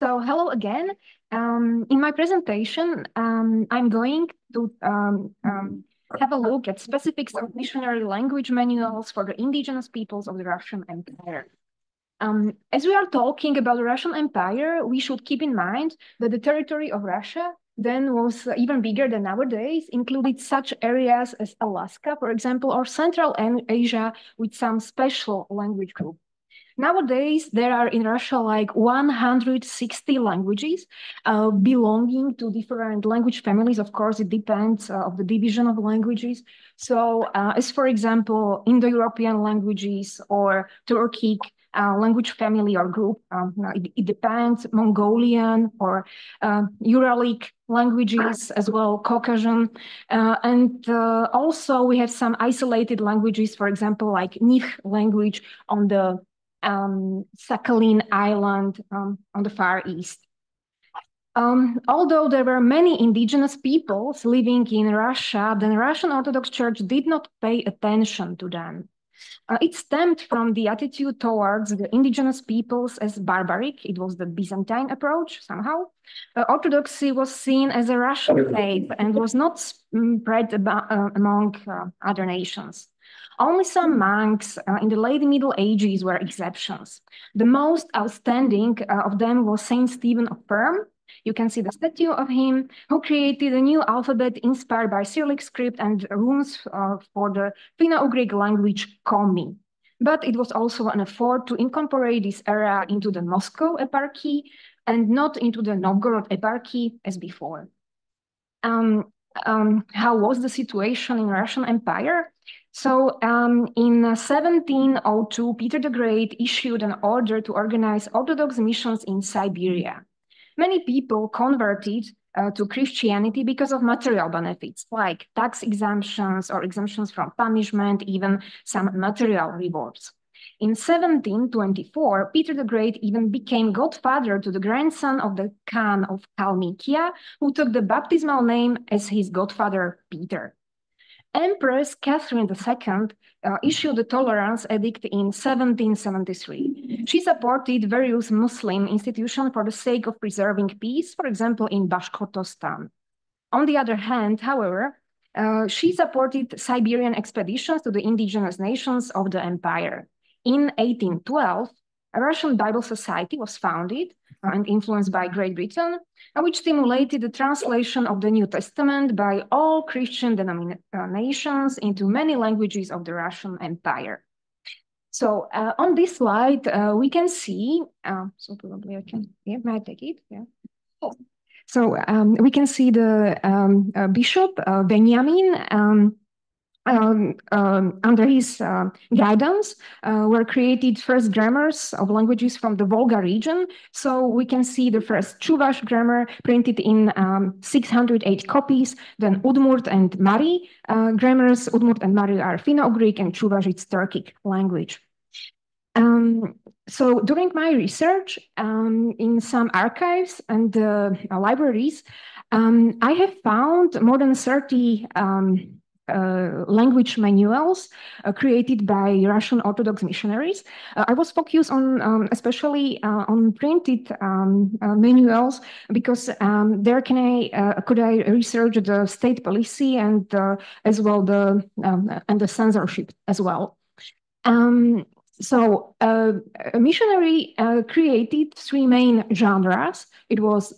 So hello again. In my presentation, I'm going to have a look at specifics of missionary language manuals for the indigenous peoples of the Russian Empire. As we are talking about the Russian Empire, we should keep in mind that the territory of Russia then was even bigger than nowadays, included such areas as Alaska, for example, or Central Asia with some special language group. Nowadays, there are in Russia like 160 languages belonging to different language families. Of course, it depends of the division of languages. So as for example, Indo-European languages or Turkic language family or group, it depends, Mongolian or Uralic languages as well, Caucasian. And also we have some isolated languages, for example, like Nich language on the Sakhalin Island on the Far East. Although there were many indigenous peoples living in Russia, the Russian Orthodox Church did not pay attention to them. It stemmed from the attitude towards the indigenous peoples as barbaric. It was the Byzantine approach somehow. Orthodoxy was seen as a Russian faith and was not spread among other nations. Only some monks in the late Middle Ages were exceptions. The most outstanding of them was Saint Stephen of Perm. You can see the statue of him, who created a new alphabet inspired by Cyrillic script and runes for the Finno-Ugric language Komi. But it was also an effort to incorporate this era into the Moscow eparchy and not into the Novgorod eparchy as before. How was the situation in Russian Empire? So in 1702, Peter the Great issued an order to organize Orthodox missions in Siberia. Many people converted to Christianity because of material benefits, like tax exemptions or exemptions from punishment, even some material rewards. In 1724, Peter the Great even became godfather to the grandson of the Khan of Kalmykia, who took the baptismal name as his godfather, Peter. Empress Catherine II issued the Tolerance Edict in 1773. She supported various Muslim institutions for the sake of preserving peace, for example, in Bashkortostan. On the other hand, however, she supported Siberian expeditions to the indigenous nations of the empire. In 1812, a Russian Bible Society was founded and influenced by Great Britain, which stimulated the translation of the New Testament by all Christian denominations into many languages of the Russian Empire. So on this slide, we can see, so probably I can, yeah, may I take it? Yeah. Oh. So we can see the Bishop Benjamin under his guidance were created first grammars of languages from the Volga region. So we can see the first Chuvash grammar printed in 608 copies, then Udmurt and Mari grammars. Udmurt and Mari are Finno-Ugric and Chuvash is Turkic language. So during my research in some archives and libraries, I have found more than 30 language manuals created by Russian Orthodox missionaries. I was focused on especially on printed manuals because there could I research the state policy and as well and the censorship as well. So a missionary created three main genres. It was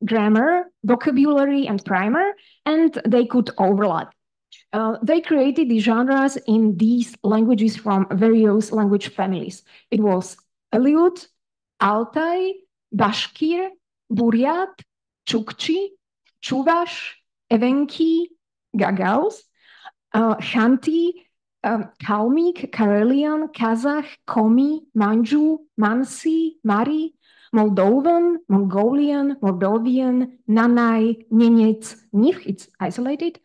grammar, vocabulary, and primer, and they could overlap. They created the genres in these languages from various language families. It was Aleut, Altai, Bashkir, Buryat, Chukchi, Chuvash, Evenki, Gagauz, Khanty, Kalmyk, Karelian, Kazakh, Komi, Manju, Mansi, Mari, Moldovan, Mongolian, Moldovan, Nanai, Nenets, Nich, it's isolated,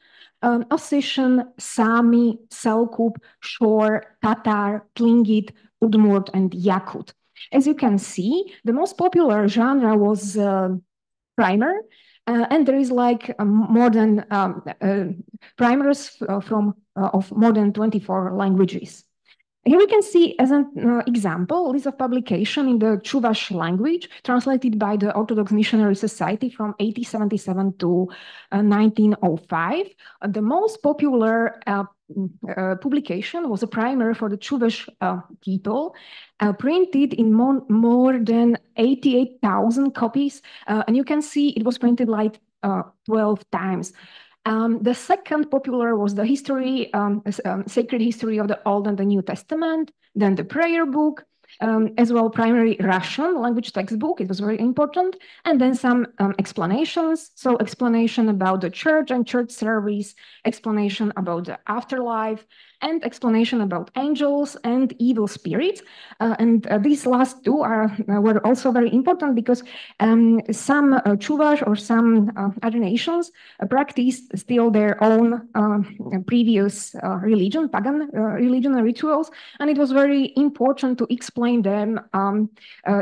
Ossetian, Sami, Selkup, Shor, Tatar, Tlingit, Udmurt, and Yakut. As you can see, the most popular genre was primer, and there is like more than primers of more than 24 languages. Here we can see as an example, list of publication in the Chuvash language, translated by the Orthodox Missionary Society from 1877 to 1905. The most popular publication was a primer for the Chuvash people, printed in more than 88,000 copies. And you can see it was printed like 12 times. The second popular was the history, sacred history of the Old and the New Testament, then the prayer book, as well primary Russian language textbook, it was very important, and then some explanations, so explanation about the church and church service, explanation about the afterlife, and explanation about angels and evil spirits. And these last two were also very important because some Chuvash or some other nations practiced still their own previous religion, pagan religion and rituals, and it was very important to explain them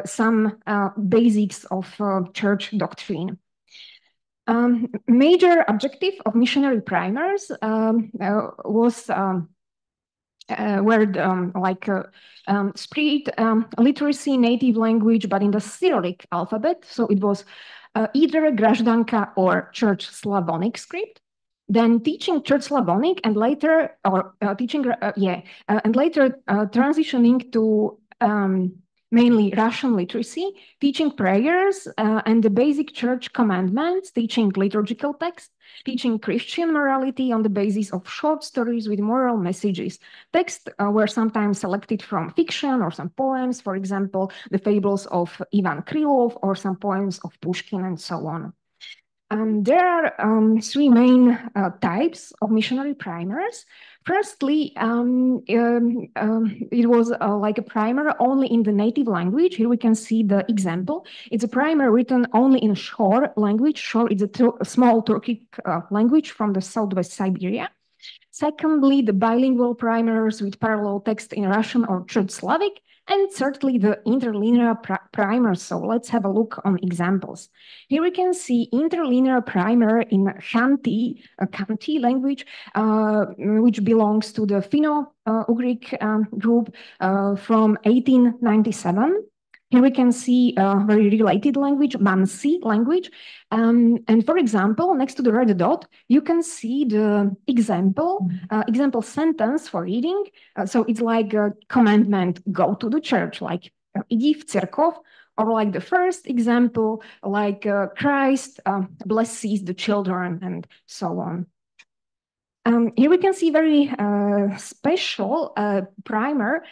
some basics of church doctrine. Major objective of missionary primers was spread literacy, native language, but in the Cyrillic alphabet. So it was either Grajdanka or Church Slavonic script. Then teaching Church Slavonic, and later transitioning to mainly Russian literacy, teaching prayers and the basic church commandments, teaching liturgical text, teaching Christian morality on the basis of short stories with moral messages. Texts were sometimes selected from fiction or some poems, for example, the fables of Ivan Krylov or some poems of Pushkin and so on. There are three main types of missionary primers. Firstly, it was like a primer only in the native language. Here we can see the example. It's a primer written only in Shor language. Shor is a small Turkic language from the southwest Siberia. Secondly, the bilingual primers with parallel text in Russian or Church Slavic. And thirdly, the interlinear primer. So let's have a look on examples. Here we can see interlinear primer in Khanty language, which belongs to the Finno-Ugric group from 1897. Here we can see a very related language, Mansi language. And for example, next to the red dot, you can see the example sentence for reading. So it's like a commandment, go to the church, like idi v cerkov, or like the first example, like Christ blesses the children and so on. Here we can see very special primer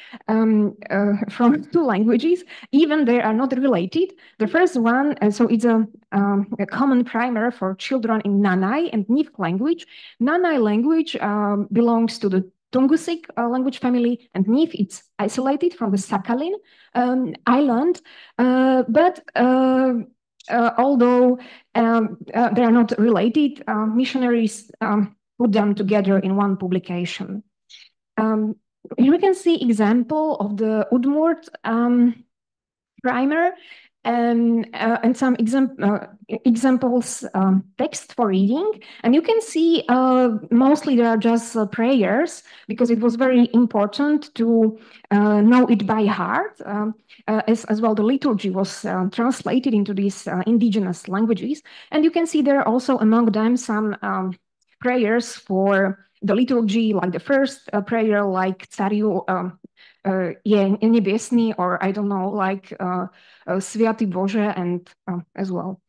from two languages, even they are not related. The first one, so it's a common primer for children in Nanai and Nivk language. Nanai language belongs to the Tungusic language family, and Niv, it's isolated from the Sakhalin island, but although they are not related, missionaries put them together in one publication. Here we can see example of the Udmurt primer and some examples text for reading. And you can see mostly there are just prayers because it was very important to know it by heart. As well, the liturgy was translated into these indigenous languages. And you can see there are also among them some prayers for the liturgy, like the first prayer, like Cariu Nebesny, or I don't know, like Sviaty Bože, and as well.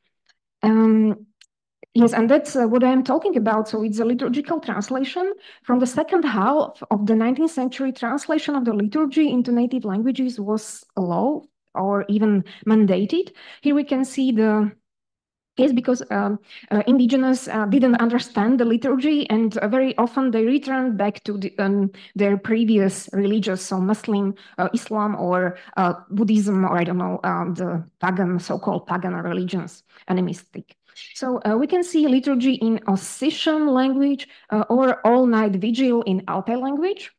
Yes, and that's what I'm talking about. So it's a liturgical translation from the second half of the 19th century. Translation of the liturgy into native languages was a law or even mandated. Here we can see the Yes, because indigenous didn't understand the liturgy, and very often they returned back to their previous religious, so Muslim, Islam, or Buddhism, or I don't know, the pagan, so-called pagan religions, animistic. So we can see liturgy in Ossetian language or all-night vigil in Altai language.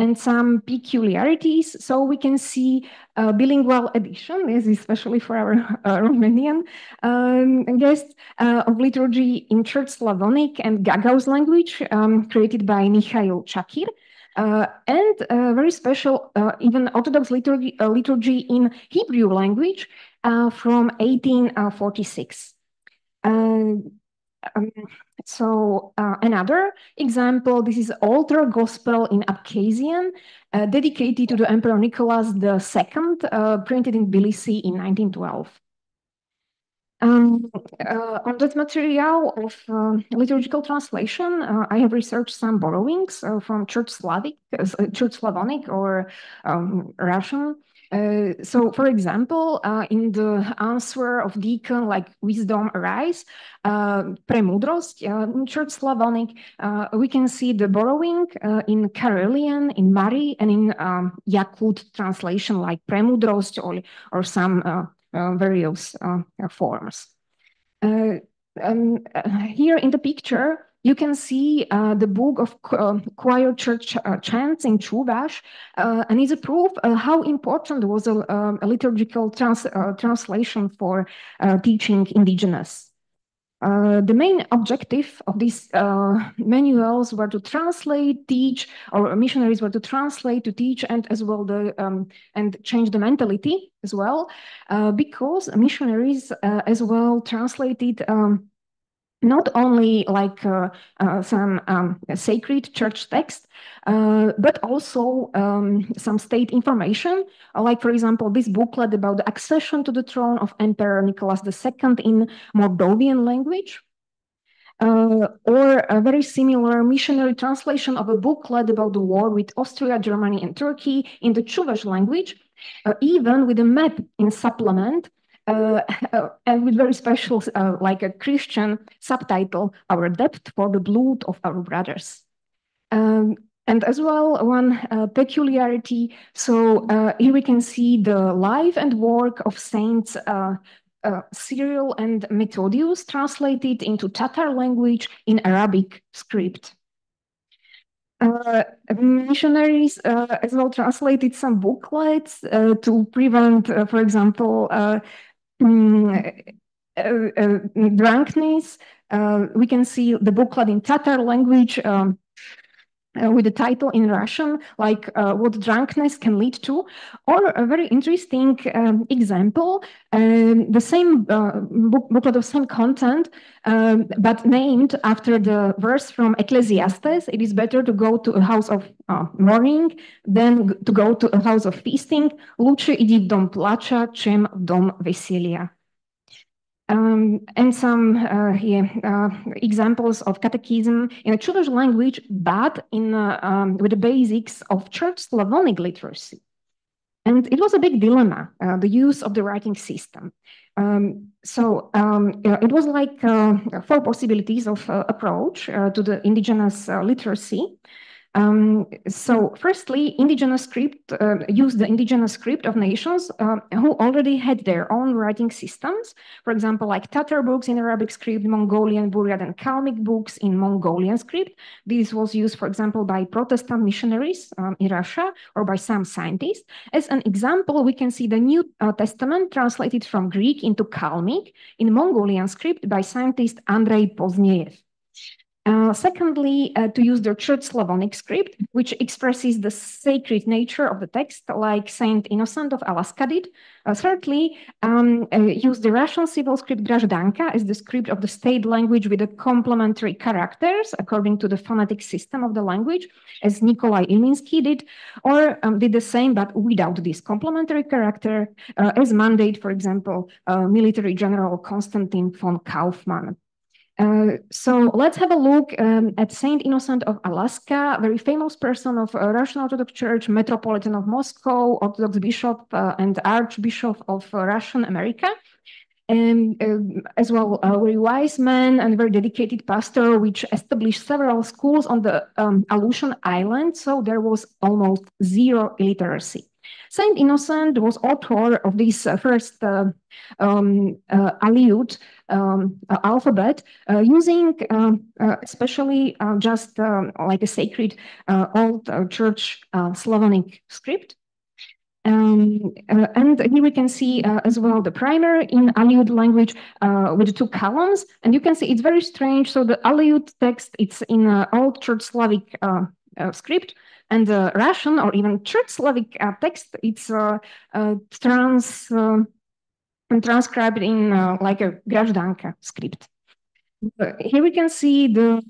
And some peculiarities. So we can see bilingual edition, this is especially for our Romanian guests, of liturgy in Church Slavonic and Gagauz language, created by Mikhail Chakir. and very special, even Orthodox liturgy in Hebrew language from 1846. Another example, this is altar gospel in Abkhazian, dedicated to the Emperor Nicholas II, printed in Tbilisi in 1912. On that material of liturgical translation, I have researched some borrowings from Church Slavonic or Russian. So, for example, in the answer of deacon, like wisdom arise, premudrost in Church Slavonic, we can see the borrowing in Karelian, in Mari, and in Yakut translation like premudrost or some various forms. Here in the picture, you can see the book of choir church chants in Chuvash, and it's a proof how important was a liturgical translation for teaching indigenous. The main objective of these manuals were to translate, teach, or missionaries were to translate, to teach, and as well and change the mentality as well, because missionaries as well translated not only like some sacred church text, but also some state information, like, for example, this booklet about the accession to the throne of Emperor Nicholas II in Moldovan language, or a very similar missionary translation of a booklet about the war with Austria, Germany, and Turkey in the Chuvash language, even with a map in supplement, and with very special, like a Christian subtitle, Our Debt for the Blood of Our Brothers. And as well, one peculiarity, so here we can see the life and work of Saints Cyril and Methodius, translated into Tatar language in Arabic script. Missionaries as well translated some booklets to prevent, for example, drunkenness. We can see the booklet in Tatar language with the title in Russian, like what drunkenness can lead to, or a very interesting example, the same booklet of same content, but named after the verse from Ecclesiastes. It is better to go to a house of mourning than to go to a house of feasting. Лучше иди в дом плача, чем в дом веселья. And some examples of catechism in a Chuvash language, but in with the basics of Church Slavonic literacy. And it was a big dilemma, the use of the writing system. It was like 4 possibilities of approach to the indigenous literacy. So firstly, indigenous script used the indigenous script of nations who already had their own writing systems. For example, like Tatar books in Arabic script, Mongolian, Buryat, and Kalmyk books in Mongolian script. This was used, for example, by Protestant missionaries in Russia or by some scientists. As an example, we can see the New Testament translated from Greek into Kalmyk in Mongolian script by scientist Andrei Pozniev. Secondly, to use the Church Slavonic script, which expresses the sacred nature of the text, like Saint Innocent of Alaska did. Thirdly, use the Russian civil script Grazdanka as the script of the state language with the complementary characters according to the phonetic system of the language, as Nikolai Ilminsky did, or did the same but without this complementary character, as mandate, for example, military general Konstantin von Kaufmann. So let's have a look at Saint Innocent of Alaska, very famous person of Russian Orthodox Church, Metropolitan of Moscow, Orthodox Bishop and Archbishop of Russian America, and as well a very wise man and very dedicated pastor, which established several schools on the Aleutian Island, so there was almost zero illiteracy. Saint Innocent was author of this first Aleut alphabet, using especially just like a sacred old church Slavonic script. And here we can see as well the primer in Aleut language with 2 columns, and you can see it's very strange. So the Aleut text, it's in old Church Slavic script, and the Russian or even Church Slavic text, it's transcribed in like a Gражданка script. Here we can see the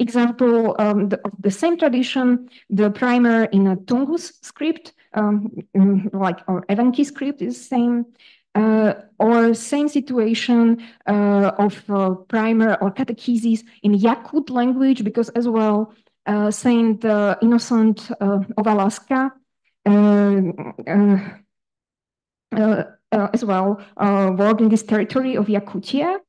example of the same tradition, the primer in a Tungus script, like or Evanki script is same, or same situation of primer or catechesis in Yakut language, because as well Saint Innocent of Alaska as well worked in this territory of Yakutia.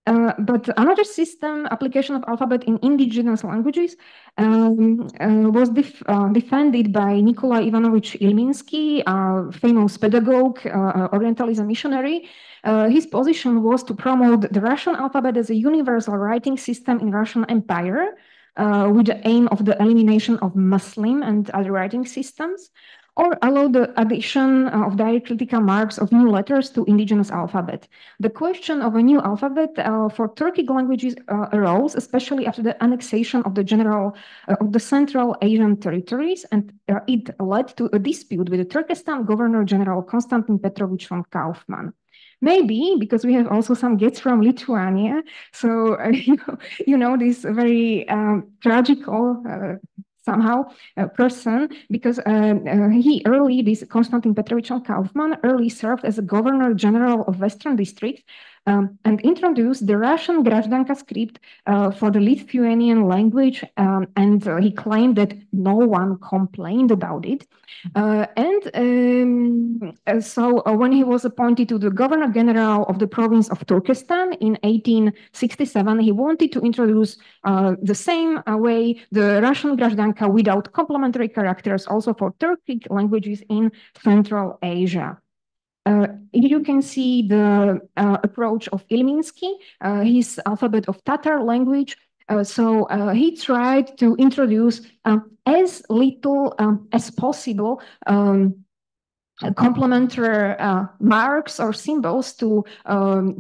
But another system application of alphabet in indigenous languages was defended by Nikolai Ivanovich Ilminsky, a famous pedagogue, Orientalism missionary. His position was to promote the Russian alphabet as a universal writing system in Russian Empire, with the aim of the elimination of Muslim and other writing systems, or allow the addition of diacritical marks of new letters to indigenous alphabet. The question of a new alphabet for Turkic languages arose, especially after the annexation of the Central Asian territories, and it led to a dispute with the Turkestan Governor General Konstantin Petrovich von Kaufmann. Maybe because we have also some guests from Lithuania, so you know this very tragical somehow person, because this Konstantin Petrovich von Kaufmann early served as a Governor General of Western District and introduced the Russian Gражданка script for the Lithuanian language, and he claimed that no one complained about it. So when he was appointed to the Governor General of the province of Turkestan in 1867, he wanted to introduce the same way the Russian Gражданка without complementary characters also for Turkic languages in Central Asia. You can see the approach of Ilminsky, his alphabet of Tatar language. So he tried to introduce as little as possible complementary marks or symbols to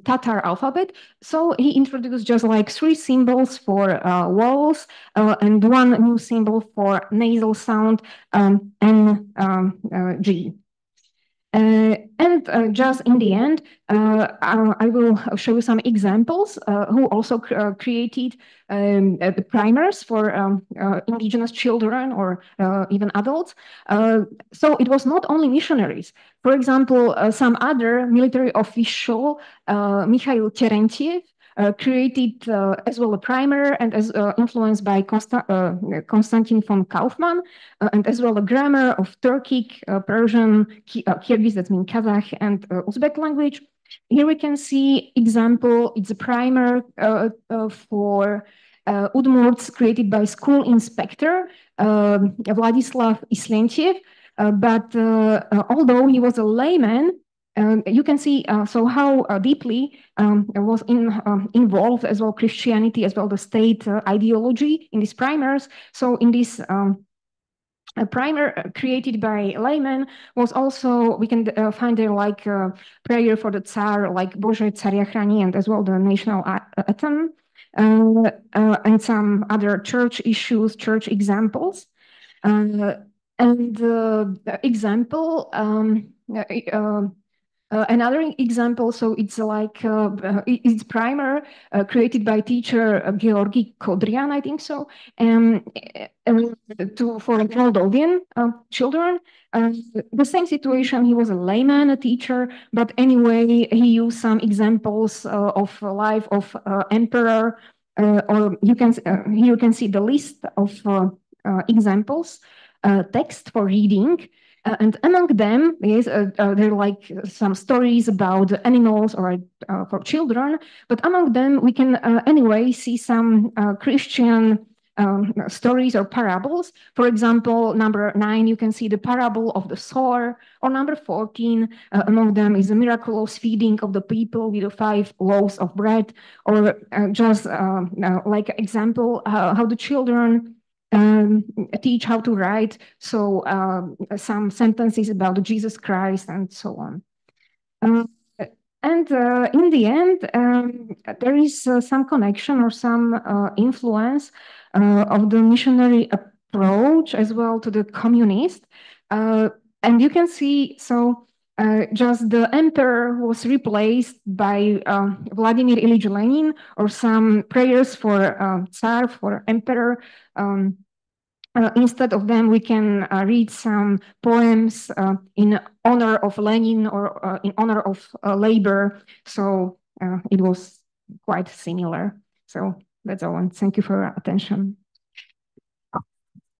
Tatar alphabet. So he introduced just like 3 symbols for vowels and 1 new symbol for nasal sound, G. Just in the end, I will show you some examples who also created the primers for indigenous children or even adults. So it was not only missionaries. For example, some other military official, Mikhail Terentiev, created as well a primer and as influenced by Konstantin von Kaufmann, and as well a grammar of Turkic, Persian, Kyrgyz, that means Kazakh, and Uzbek language. Here we can see example, it's a primer for Udmurts created by school inspector Vladislav Islentiev, but although he was a layman, you can see so how deeply was involved as well Christianity as well the state ideology in these primers. So in this a primer created by laymen was also, we can find there like prayer for the Tsar, like Bože Carya Chrani, and as well the national anthem, and some other church issues, church examples. Another example, so it's like it's primer created by teacher Georgi Kodrian, I think so, for Moldovan children. The same situation, he was a layman, a teacher, but anyway, he used some examples of life of emperor, or you can see the list of examples, text for reading. And among them, yes, there are like some stories about animals or for children, but among them we can anyway see some Christian stories or parables. For example, number 9, you can see the parable of the sower, or number 14, among them is a miraculous feeding of the people with the 5 loaves of bread, or just like example, how the children teach how to write, so some sentences about Jesus Christ and so on. And in the end, there is some connection or some influence of the missionary approach as well to the communist. And you can see, so just the emperor was replaced by Vladimir Ilyich Lenin, or some prayers for Tsar, for emperor. Instead of them, we can read some poems in honor of Lenin, or in honor of labor. So it was quite similar. So that's all, and thank you for your attention.